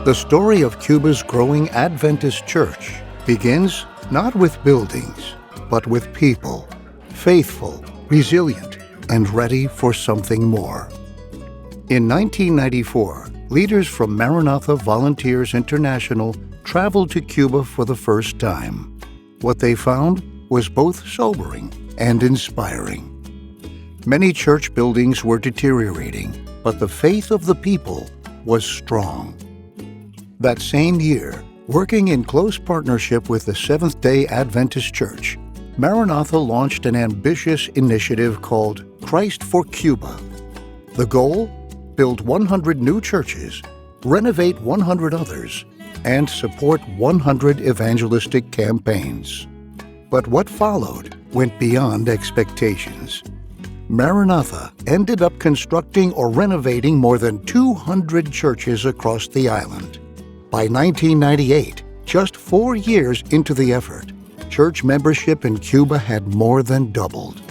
The story of Cuba's growing Adventist church begins not with buildings, but with people, faithful, resilient, and ready for something more. In 1994, leaders from Maranatha Volunteers International traveled to Cuba for the first time. What they found was both sobering and inspiring. Many church buildings were deteriorating, but the faith of the people was strong. That same year, working in close partnership with the Seventh-day Adventist Church, Maranatha launched an ambitious initiative called Christ for Cuba. The goal? Build 100 new churches, renovate 100 others, and support 100 evangelistic campaigns. But what followed went beyond expectations. Maranatha ended up constructing or renovating more than 200 churches across the island. By 1998, just 4 years into the effort, church membership in Cuba had more than doubled,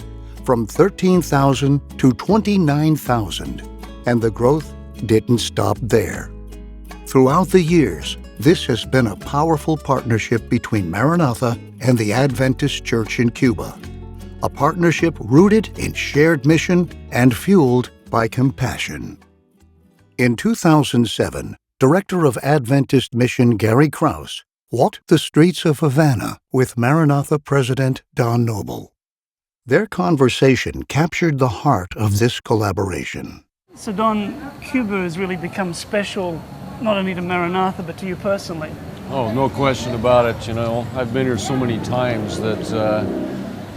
from 13,000 to 29,000, and the growth didn't stop there. Throughout the years, this has been a powerful partnership between Maranatha and the Adventist Church in Cuba, a partnership rooted in shared mission and fueled by compassion. In 2007, Director of Adventist Mission Gary Krause walked the streets of Havana with Maranatha President Don Noble. Their conversation captured the heart of this collaboration. So Don, Cuba has really become special, not only to Maranatha, but to you personally. Oh, no question about it. I've been here so many times that,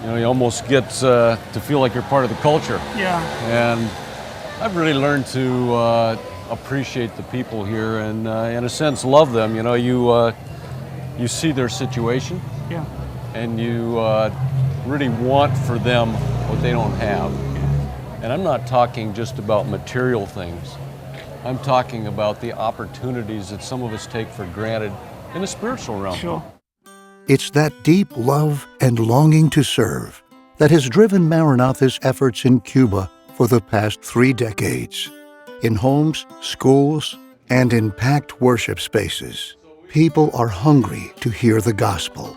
you almost get to feel like you're part of the culture. Yeah. And I've really learned to appreciate the people here and, in a sense, love them. You see their situation, yeah, and you really want for them what they don't have. And I'm not talking just about material things. I'm talking about the opportunities that some of us take for granted in the spiritual realm. Sure. It's that deep love and longing to serve that has driven Maranatha's efforts in Cuba for the past 3 decades. In homes, schools, and in packed worship spaces, people are hungry to hear the gospel.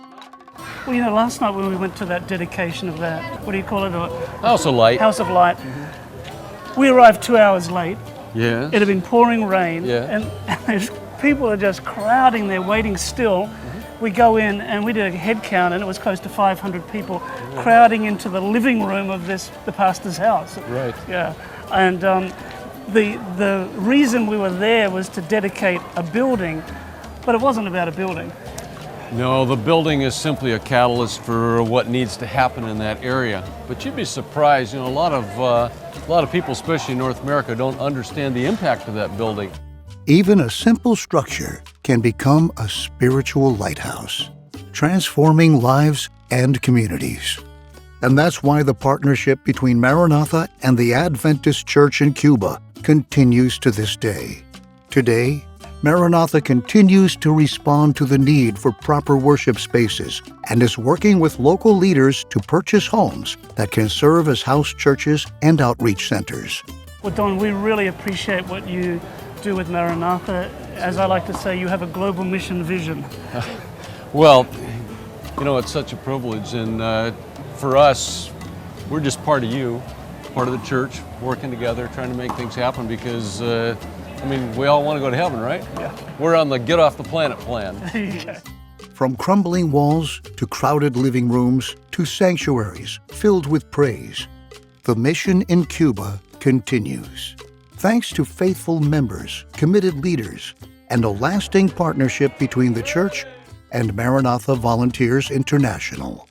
Well, last night when we went to that dedication of that, what do you call it? House of Light. House of Light. We arrived 2 hours late. Yeah. It had been pouring rain. Yeah. And people are just crowding there, waiting still. We go in and we did a head count, and it was close to 500 people crowding into the living room of the pastor's house. Right. Yeah. And the reason we were there was to dedicate a building, but it wasn't about a building. No, the building is simply a catalyst for what needs to happen in that area. But you'd be surprised, a lot of people, especially in North America, don't understand the impact of that building. Even a simple structure can become a spiritual lighthouse, transforming lives and communities. And that's why the partnership between Maranatha and the Adventist Church in Cuba continues to this day. Today, Maranatha continues to respond to the need for proper worship spaces and is working with local leaders to purchase homes that can serve as house churches and outreach centers. Well, Don, we really appreciate what you do with Maranatha. As I like to say, you have a global mission vision. Well, it's such a privilege, and for us, we're just part of you, part of the church, working together, trying to make things happen because we all want to go to heaven, right? Yeah. We're on the get off the planet plan. From crumbling walls to crowded living rooms to sanctuaries filled with praise, the mission in Cuba continues. Thanks to faithful members, committed leaders, and a lasting partnership between the church and Maranatha Volunteers International.